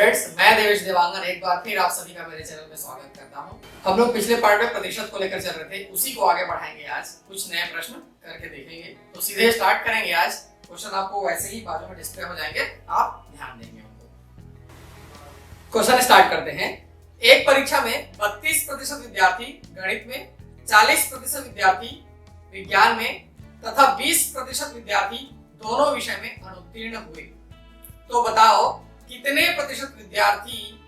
Students, मैं देवेश देवांगन एक बार फिर आप सभी का मेरे चैनल में स्वागत करता हूं। हम लोग पिछले पार्ट में प्रतिशत को लेकर चल रहे थे, उसी को आगे बढ़ाएंगे। आज कुछ नए प्रश्न करके देखेंगे, तो सीधे स्टार्ट करेंगे। आज क्वेश्चन आपको वैसे ही बाजू में डिस्प्ले हो जाएंगे, आप ध्यान देंगे उनको। क्वेश्चन स्टार्ट करते हैं। एक परीक्षा में 32% विद्यार्थी गणित में, 40% विद्यार्थी विज्ञान में तथा 20% विद्यार्थी दोनों विषय में अनुत्तीर्ण हुए। तो बताओ कितने प्रतिशत विद्यार्थी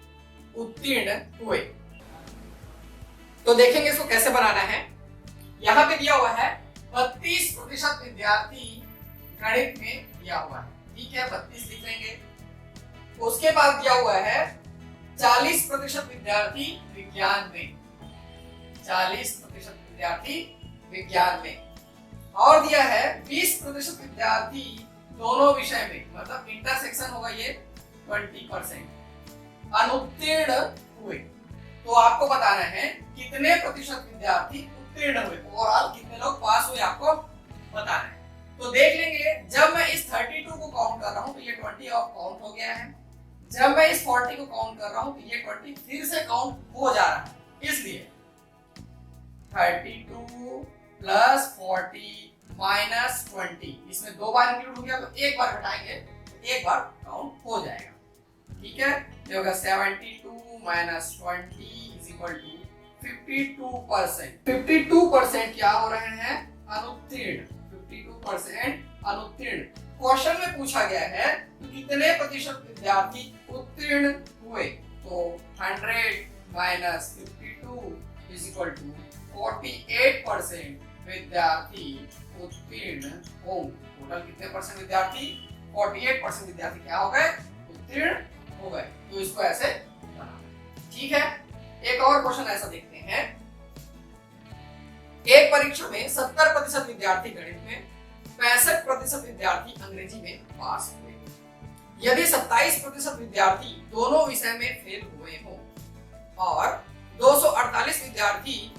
उत्तीर्ण हुए। तो देखेंगे इसको कैसे बनाना है। यहाँ पे दिया हुआ है 32% विद्यार्थी गणित में दिया हुआ है, ठीक है, 32 लिख लेंगे। उसके बाद दिया हुआ है 40% विद्यार्थी विज्ञान में, 40% विद्यार्थी विज्ञान में, और दिया है 20% विद्यार्थी दोनों विषय में, मतलब इंटरसेक्शन होगा ये 20% अनुत्तीर्ण हुए। तो आपको बताना है कितने प्रतिशत विद्यार्थी उत्तीर्ण हुए, ओवरऑल कितने लोग पास हुए आपको बताना है। तो देख लेंगे, जब मैं इस 32 को काउंट कर रहा हूं तो ये 20 और काउंट हो गया है। जब मैं इस 40 को काउंट कर रहा हूं तो ये 20 फिर से काउंट हो जा रहा है। इसलिए 32 प्लस 40 माइनस 20, इसमें दो बार इंक्लूड हो गया तो एक बार घटाएंगे तो एक बार काउंट हो जाएगा, ठीक है। ये होगा 72 माइनस 20 इज इक्वल टू 52%। 52% क्या हो रहे हैं? अनुत्तीर्ण। 52% अनुत्तीर्ण। क्वेश्चन में पूछा गया है तो कितने प्रतिशत विद्यार्थी उत्तीर्ण हुए, तो 100 माइनस 52 इज इक्वल टू 48% विद्यार्थी उत्तीर्ण होंगे। टोटल कितने परसेंट विद्यार्थी? 48% विद्यार्थी क्या हो गए? उत्तीर्ण हो गए। तो इसको ऐसे बनाना, ठीक है। एक और क्वेश्चन ऐसा देखते हैं। एक परीक्षा में 70% विद्यार्थी गणित में, 65% विद्यार्थी अंग्रेजी में पास हुए। यदि 27% विद्यार्थी दोनों विषय में फेल हुए हों और 248 विद्यार्थी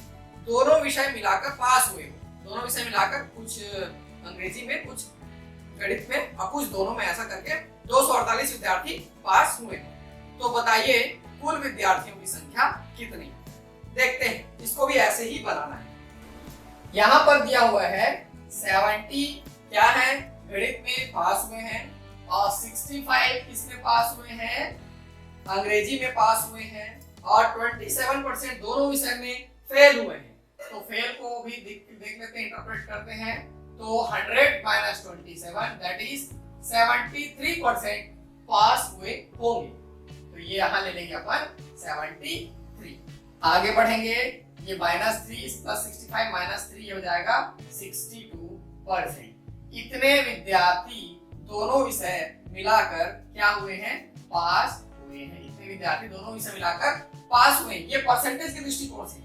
दोनों विषय मिलाकर पास हुए हो, दोनों विषय मिलाकर, कुछ अंग्रेजी में कुछ गणित में और कुछ दोनों में, ऐसा करके 248 विद्यार्थी पास हुए, तो बताइए कुल विद्यार्थियों की संख्या कितनी? देखते हैं, इसको भी ऐसे ही बनाना है। यहाँ पर दिया हुआ है 70 क्या है गणित में पास हुए हैं, और 65 किसमें पास हुए हैं? अंग्रेजी में पास हुए हैं, और 27% दोनों विषय में फेल हुए हैं। तो फेल को भी देख लेते हैं, इंटरप्रेट करते हैं। तो 100 माइनस 27 दैट इज 73% पास हुए होंगे। तो ये यहाँ ले लेंगे अपन 73। आगे बढ़ेंगे, ये -3 प्लस 65 माइनस 3 हो जाएगा 62%। इतने विद्यार्थी दोनों विषय मिलाकर क्या हुए हैं? पास हुए हैं। इतने विद्यार्थी दोनों विषय मिलाकर पास हुए, ये परसेंटेज के दृष्टिकोण से।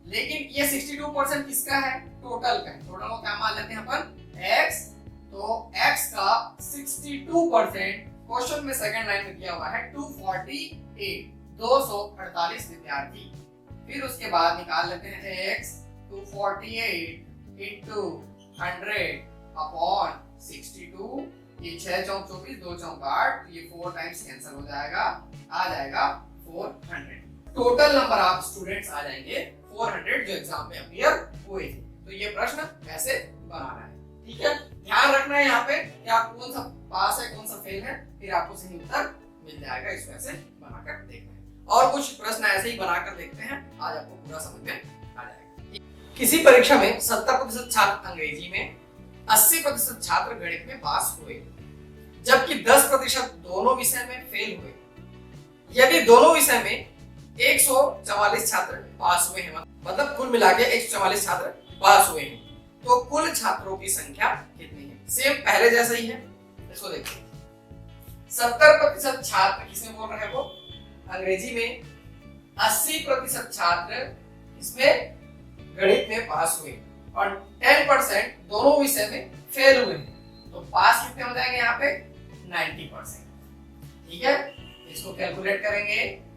लेकिन ये 62% किसका है? टोटल का है। टोटल को क्या मान लेते हैं अपन? x। तो x का 62% क्वेश्चन में सेकंड लाइन में दिया हुआ है 248 विद्यार्थी। फिर उसके बाद निकाल लेते हैं x 248 इंटू 100 अपॉन 62। ये 6 चौक 24, 2 चौक 8, ये 4 टाइम्स कैंसिल हो जाएगा, आ जाएगा 400। टोटल नंबर आप स्टूडेंट्स आ जाएंगे 400 जो एग्जाम में अपीयर हुए थे। तो ये प्रश्न कैसे बनाना है, ठीक है। ध्यान रखना है यहाँ पे कि आप कौन सा पास है कौन सा फेल है, फिर आपको सही उत्तर मिल जाएगा। इसको ऐसे बनाकर देखना है, और कुछ प्रश्न ऐसे ही बनाकर देखते हैं, आज आपको पूरा समझ में आ जाएगा। किसी परीक्षा में 70% छात्र अंग्रेजी में, 80% छात्र गणित में पास हुए, जबकि 10% दोनों विषय में फेल हुए। यदि दोनों विषय में 144 छात्र पास हुए हैं, मतलब कुल मिला के 144 छात्र पास हुए हैं, तो कुल छात्रों की संख्या कितनी है? सेम पहले जैसा ही है। इसको देखिए, 70% छात्र किसमें बोल रहे हैं? वो अंग्रेजी में। 80% छात्र इसमें गणित में पास हुए, और 10% दोनों विषय में फेल हुए हैं। तो पास कितने हो जाएंगे यहाँ पे? 90%, ठीक है। इसको कैलकुलेट करेंगे,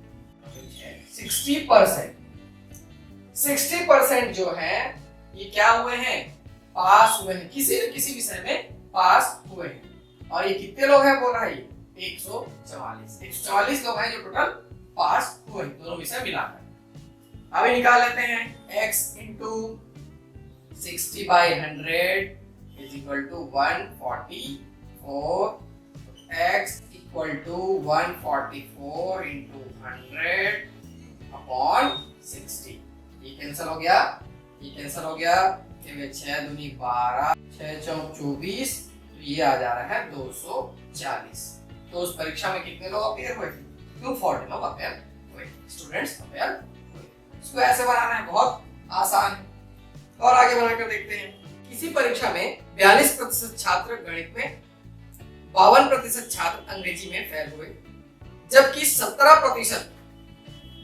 60% जो है ये क्या हुए हैं? पास हुए हैं, किसी न किसी विषय में पास हुए हैं। और ये कितने लोग हैं बोल रहा है? 144 लोग हैं जो टोटल पास हुए दोनों विषय मिलाकर। अभी निकाल लेते हैं x into 60/100 is equal to 144, x equal to 144 into 100 upon 60। ये कैंसिल हो गया, ये कैंसिल हो गया, 6 दूनी 12, 6 चौक 24, तो ये आ जा रहा है 240। तो उस परीक्षा में कितने लोग अपेयर हुए? 240 लोग अपेयर हुए, स्टूडेंट्स अपेयर हुए। इसको ऐसे बनाना है, बहुत आसान है। और आगे बनाकर देखते हैं। किसी परीक्षा में 42% छात्र गणित में, 52% छात्र अंग्रेजी में फेल हुए, जबकि 17%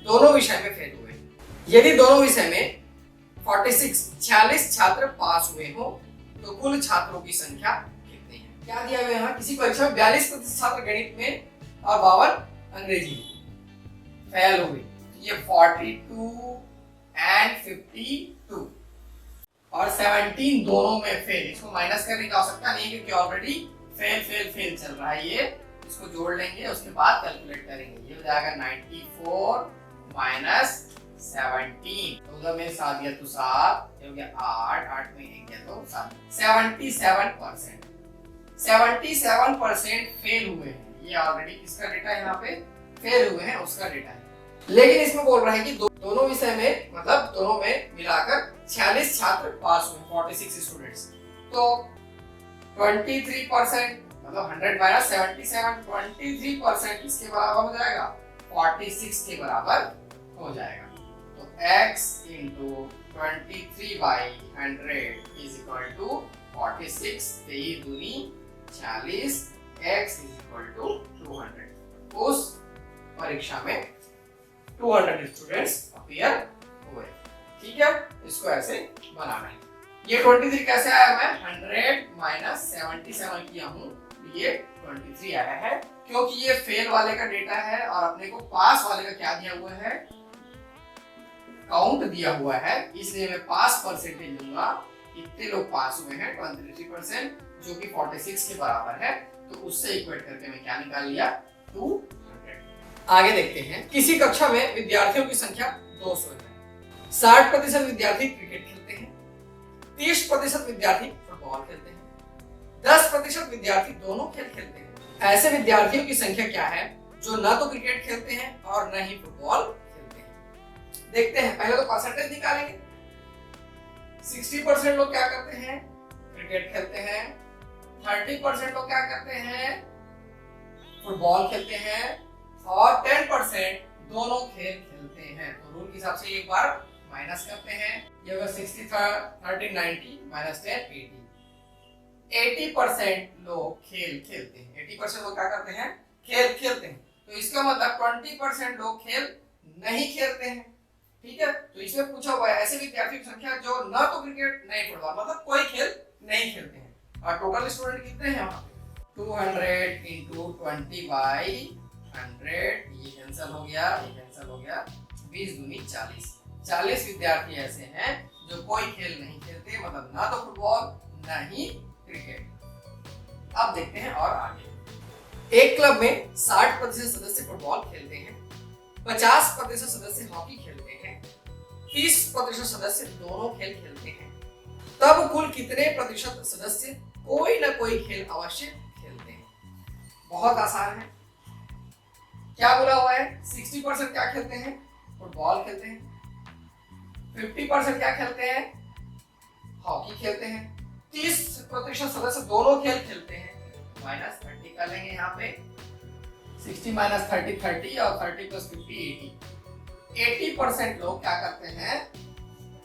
दोनों विषय में फेल हुए। यदि दोनों विषय में 46 छात्र पास हुए हो तो कुल छात्रों की संख्या कितनी है? क्या दिया हुआ है यहाँ? किसी परीक्षा में 42% छात्र गणित में और 52 अंग्रेजी में फेल हुए। ये 42 एंड 52 और 17 दोनों में फेल। इसको माइनस करने की आवश्यकता नहीं क्योंकि ऑलरेडी फेल चल रहा है। ये इसको जोड़ लेंगे, उसके बाद कैलकुलेट करेंगे। ये हो जाएगा 94 माइनस 17, 14 में 7 गया तो 7, ये हो गया 8 में 1 गया तो 7। 77% फेल हुए हैं। ये ऑलरेडी किसका डेटा है? यहाँ पे फेल हुए हैं उसका डेटा है। लेकिन इसमें बोल रहा है कि दोनों विषय में, मतलब दोनों में मिलाकर 46 छात्र पास हुए, 46 स्टूडेंट्स। तो 23% मतलब 100 माइनस 77, 23% किसके बराबर हो जाएगा? 46 के बराबर हो जाएगा। तो x into 23/100 is equal to 46, 23 दूनी 40, x is equal to 200। उस परीक्षा में 200 स्टूडेंट्स अपीयर हुए। ठीक है, इसको ऐसे बनाना है। ये 23 कैसे आया? मैं 100 माइनस 77 किया हूँ, ये 23 आया है क्योंकि ये फेल वाले का डेटा है और अपने को पास वाले का क्या दिया हुआ है? काउंट दिया हुआ है, इसलिए मैं पास परसेंटेज लूंगा। कितने लोग पास हुए हैं? 23%, जो कि 46 के बराबर है। तो उससे इक्वेट करके मैं क्या निकाल लिया? 200। आगे देखते हैं। किसी कक्षा में विद्यार्थियों की संख्या 200 है। 60% विद्यार्थी क्रिकेट खेलते हैं, 30% विद्यार्थी फुटबॉल खेलते हैं, 10% विद्यार्थी दोनों खेल खेलते हैं। ऐसे विद्यार्थियों की संख्या क्या है जो न तो क्रिकेट खेलते हैं और न ही फुटबॉल खेलते हैं? देखते हैं। पहले तो परसेंटेज निकालेंगे। 60% लोग क्या करते हैं? क्रिकेट खेलते हैं। 30% लोग क्या करते हैं? फुटबॉल खेलते हैं। और 10% दोनों खेल खेलते हैं। तो रूल के हिसाब से एक बार माइनस करते हैं। ये होगा 60 30 90 माइनस 10 80। 80% लोग खेल खेलते हैं। 80% लोग क्या करते हैं? खेल खेलते हैं। तो इसका मतलब 20% लोग खेल नहीं खेलते हैं। ठीक है, तो इसमें पूछा हुआ है ऐसे विद्यार्थियों की संख्या जो न तो क्रिकेट नहीं फुटबॉल, मतलब कोई खेल नहीं खेलते हैं। और टोटल स्टूडेंट कितने हैं वहां पे? 200 into 20/100, ये कैंसिल हो गया, ये कैंसिल हो गया। 20 दूनी 40। 40 विद्यार्थी ऐसे हैं जो कोई खेल नहीं खेलते, मतलब ना तो फुटबॉल ना ही क्रिकेट। अब देखते हैं और आगे। एक क्लब में 60% सदस्य फुटबॉल खेलते हैं, 50% सदस्य हॉकी खेलते हैं, 30% सदस्य दोनों खेल खेलते हैं। तब कुल कितने प्रतिशत सदस्य कोई ना कोई खेल अवश्य खेलते हैं? बहुत आसान है। क्या बोला हुआ है? 60% क्या खेलते हैं? फुटबॉल खेलते हैं। 50% क्या खेलते हैं? हॉकी खेलते हैं। 30% सदस्य दोनों खेल खेलते हैं। माइनस 30 कर लेंगे यहाँ पे। 60 माइनस 30 30 और 30 प्लस 50 80। 80% लोग क्या करते हैं?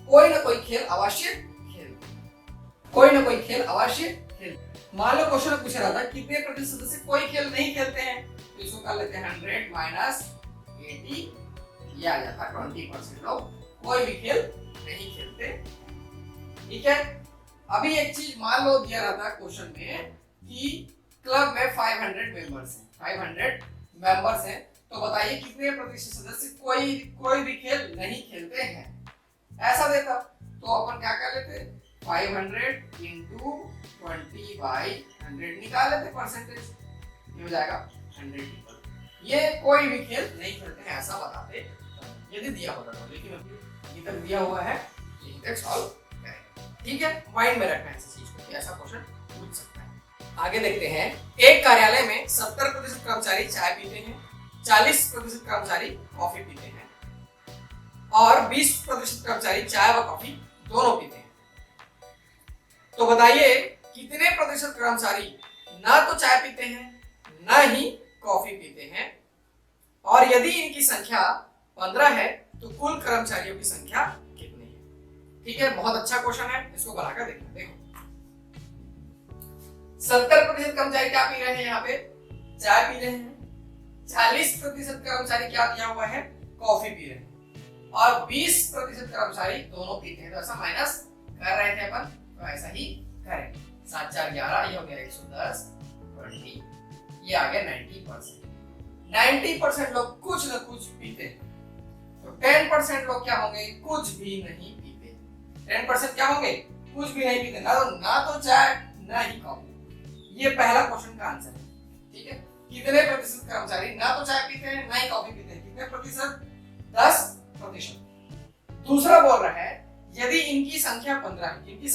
कोई ना कोई खेल अवश्य खेलते हैं। कोई ना कोई खेल अवश्य खेलते। मान लो क्वेश्चन पूछा रहा था कितने प्रतिशत सदस्य कोई खेल नहीं खेलते हैं, तो इसको कर लेते हैं 100 माइनस 80, ये आ जाता है 20% लोग कोई भी खेल नहीं खेलते। ठीक है, अभी एक चीज मान लो दिया रहता है क्वेश्चन में कि क्लब में 500 मेंबर्स हैं, 500 मेंबर्स हैं, तो बताइए कितने प्रतिशत सदस्य कोई भी खेल नहीं खेलते हैं? ऐसा देता तो अपन क्या कर लेते? 500 into 20/100 निकाल लेते परसेंटेज। ये हो जाएगा 100 पीपल। ये कोई भी खेल नहीं खेलते हैं ऐसा बताते यदि दिया होता तो, लेकिन अभी ये तक दिया हुआ है, यहीं तक सॉल्व करें। ठीक है, माइंड में रखना है इस चीज को कि ऐसा क्वेश्चन पूछ सकता है। आगे देखते हैं, एक कार्यालय में 70% कर्मचारी चाय पीते हैं, 40% कर्मचारी कॉफी पीते हैं और 20% कर्मचारी चाय व कॉफी दोनों पीते हैं। तो बताइए कितने प्रतिशत कर्मचारी ना तो चाय पीते हैं ना ही कॉफी पीते हैं, और यदि इनकी संख्या 15 है तो कुल कर्मचारियों की संख्या कितनी है। ठीक है, बहुत अच्छा क्वेश्चन है, इसको बनाकर देखना। देखो 70% कर्मचारी क्या पी रहे हैं, यहाँ पे चाय पी रहे हैं, 40% कर्मचारी क्या दिया हुआ है, कॉफी पी रहे हैं, और 20% कर्मचारी दोनों पीते हैं। तो ऐसा माइनस कर रहे थे अपन, तो ऐसा ही करें। 7 4 11, ये हो गया 110, 20, ये आ गया 90%। 90% लोग कुछ न कुछ पीते हैं, तो 10% लोग क्या होंगे, कुछ भी नहीं पीते। 10% क्या होंगे, कुछ भी नहीं पीते, ना तो चाय ना ही कॉफी। ये पहला क्वेश्चन का आंसर है। ठीक है, कितने प्रतिशत कर्मचारी ना तो चाय पीते हैं ना ही कॉफी पीते हैं, कितने प्रतिशत, 10%। दूसरा बोल रहा है यदि इनकी संख्या 15 है, इनकी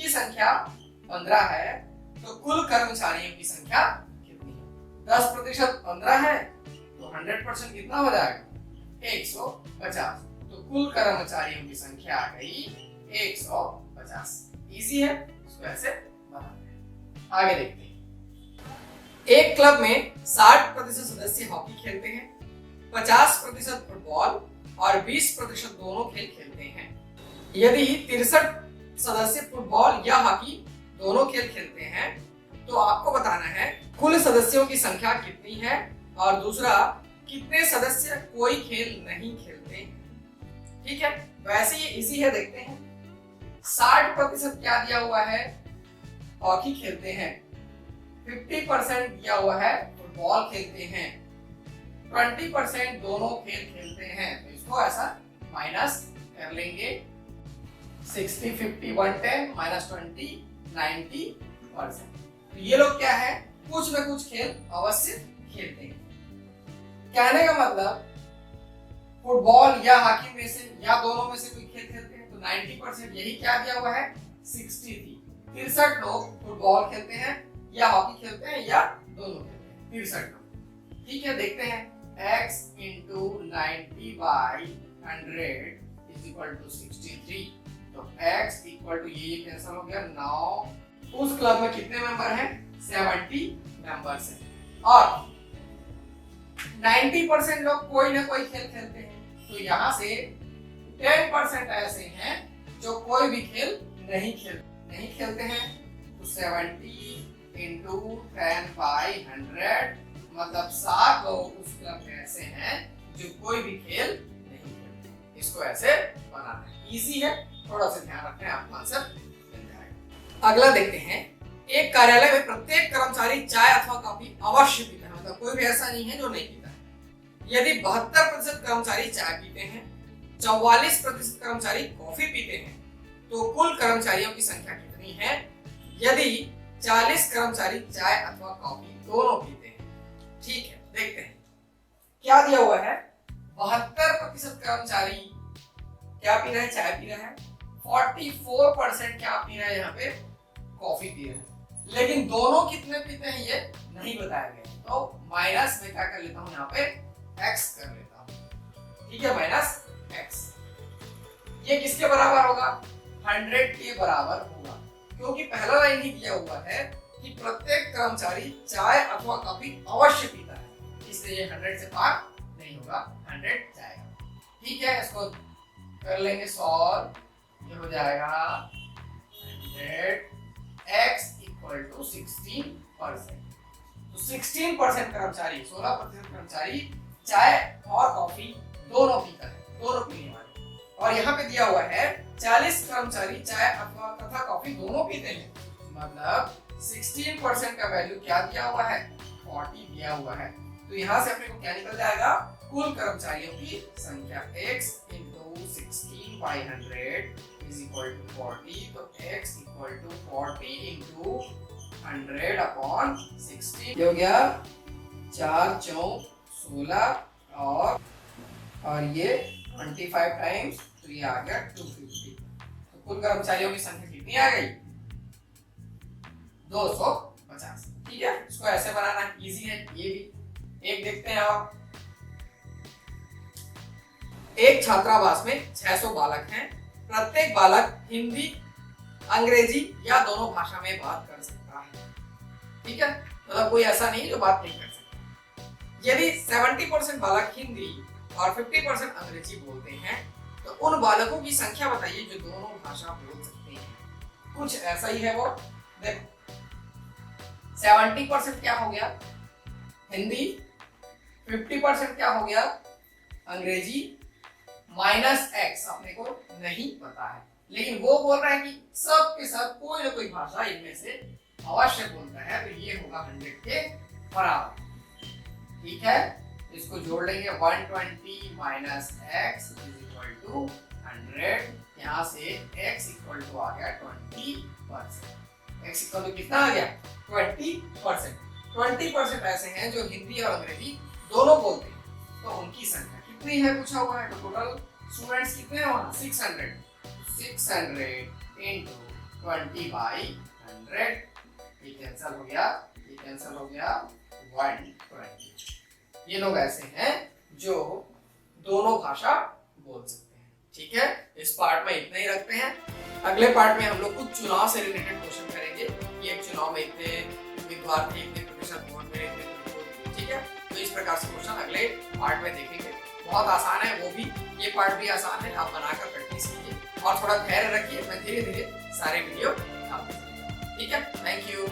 संख्या 15 है तो कुल कर्मचारियों की संख्या कितनी है। 10% 15 है तो 100% कितना हो जाएगा, 150। तो कुल कर्मचारियों की संख्या आ गई 150। इजी है, इसको ऐसे बनाते हैं। आगे देखते हैं, एक क्लब में 60% सदस्य हॉकी खेलते हैं, 50% फुटबॉल और 20% दोनों खेल खेलते हैं। यदि 63 सदस्य फुटबॉल या हॉकी दोनों खेल खेलते हैं तो आपको बताना है कुल सदस्यों की संख्या कितनी है, और दूसरा कितने सदस्य कोई खेल नहीं खेलते हैं। ठीक है, वैसे ये इजी है, देखते हैं। 60% क्या दिया हुआ है, हॉकी खेलते हैं, 50% दिया हुआ है फुटबॉल खेलते हैं, 20% दोनों खेल खेलते हैं। तो इसको ऐसा माइनस कर लेंगे, 60 50 110 माइनस 20 90%। तो ये लोग क्या है, कुछ न कुछ खेल अवश्य खेलते हैं। कहने का मतलब फुटबॉल या हॉकी में से या दोनों में से कोई खेल खेलते हैं। तो 90% यही क्या दिया हुआ है, 60 थी। 63 लोग फुटबॉल खेलते हैं या हॉकी खेलते हैं या दोनों खेलते हैं, 63 लोग। ठीक है, देखते हैं, x into 90/100 is equal to 63। तो x इक्वल टू ये कैंसिल हो गया। नाउ उस क्लब में कितने मेंबर हैं, 70 मेंबर्स हैं, और 90% लोग कोई ना कोई खेल खेलते हैं। तो यहाँ से 10% ऐसे हैं जो कोई भी खेल नहीं खेलते हैं। तो 70 into 10/100 मतलब 7 लोग उस क्लब में ऐसे हैं जो कोई भी खेल नहीं खेलते। इसको ऐसे बनाना है, इजी है, थोड़ा सा ध्यान रखना है, आपको आंसर मिल जाएगा। अगला देखते हैं, एक कार्यालय में प्रत्येक कर्मचारी चाय अथवा कॉफी अवश्य पीता है, मतलब कोई भी ऐसा नहीं है जो नहीं पीता है। यदि 72% कर्मचारी चाय पीते हैं, 44% कर्मचारी कॉफी पीते हैं, तो कुल कर्मचारियों की संख्या कितनी है। यदि 40 कर्मचारी चाय अथवा कॉफी दोनों पीते हैं। ठीक है, देखते हैं क्या दिया हुआ है। 72% कर्मचारी क्या पी रहे हैं, चाय पी रहे हैं, 44% क्या पी रहे हैं, यहाँ पे कॉफी पी रहे हैं। लेकिन दोनों कितने पीते हैं ये नहीं बताया गया, तो माइनस में क्या कर लेता हूँ, यहाँ पे x कर लेता हूँ। ठीक है, माइनस x ये किसके बराबर होगा, 100 के बराबर होगा, क्योंकि पहला लाइन ही दिया हुआ है कि प्रत्येक कर्मचारी चाय अथवा कॉफी अवश्य पीता है, इसलिए ये 100 से पार नहीं होगा, 100 जाएगा। ठीक है, इसको कर लेंगे सॉल्व, ये हो जाएगा 100 x इक्वल टू 16%। तो 16% कर्मचारी, 16% कर्मचारी चाय और कॉफी दोनों पीता है, दोनों पीने वाले। और यहाँ पे दिया हुआ है 40 कर्मचारी चाय अथवा तथा कॉफी दोनों पीते हैं, मतलब 16% का वैल्यू क्या दिया हुआ है, 40 दिया हुआ है। तो यहाँ से अपने को क्या निकल जाएगा, कुल कर्मचारियों की संख्या x into 16/100 is equal to 40। तो x equal to 40 into 100 upon 16 हो गया 4 चौक 16 और ये 25 टाइम्स, तो ये आ गया 250। तो कुल कर्मचारियों की संख्या कितनी आ गई? 250। ठीक है, इसको ऐसे बनाना इजी है। ये भी एक देखते हैं आप। एक छात्रावास में 600 बालक हैं। प्रत्येक बालक हिंदी, अंग्रेजी या दोनों भाषा में बात कर सकता है। ठीक है, मतलब कोई ऐसा नहीं जो बात नहीं कर सकता। यदि 70% बालक हिंदी और 50% अंग्रेजी बोलते हैं तो उन बालकों की संख्या बताइए जो दोनों भाषा बोल सकते हैं। कुछ ऐसा ही है वो। देखो 70% क्या हो गया? हिंदी। 50% क्या हो गया? अंग्रेजी। -x अपने को नहीं पता है, लेकिन वो बोल रहा है कि सब के सब कोई ना कोई भाषा इनमें से अवश्य बोलता है, तो ये होगा 100 के बराबर। ठीक है, इसको जोड़ लेंगे। 120 - x = 100। यहाँ से x = आ गया 20%। x = कितना आ गया? 20%। 20% ऐसे हैं जो हिंदी और अंग्रेजी दोनों बोलते हैं, तो उनकी संख्या कितनी है पूछा हुआ है। तो टोटल स्टूडेंट्स कितने हैं वहाँ? 600। 600 × 20/100। ये कैंसिल हो गया, ये कैंसिल हो गया। 120। ये लोग ऐसे हैं जो दोनों भाषा बोल सकते हैं। ठीक है, इस पार्ट में इतना ही रखते हैं। अगले पार्ट में हम लोग कुछ चुनाव से रिलेटेड क्वेश्चन करेंगे कि एक चुनाव में इतने उम्मीदवार थे, इतने प्रतिशत वोट मिले, इतने प्रतिशत। ठीक है, तो इस प्रकार से क्वेश्चन अगले पार्ट में देखेंगे। बहुत आसान है वो भी, ये पार्ट भी आसान है। आप बनाकर प्रैक्टिस कीजिए और थोड़ा धैर्य रखिए। मैं धीरे धीरे सारे वीडियो डालूंगा। ठीक है, थैंक यू।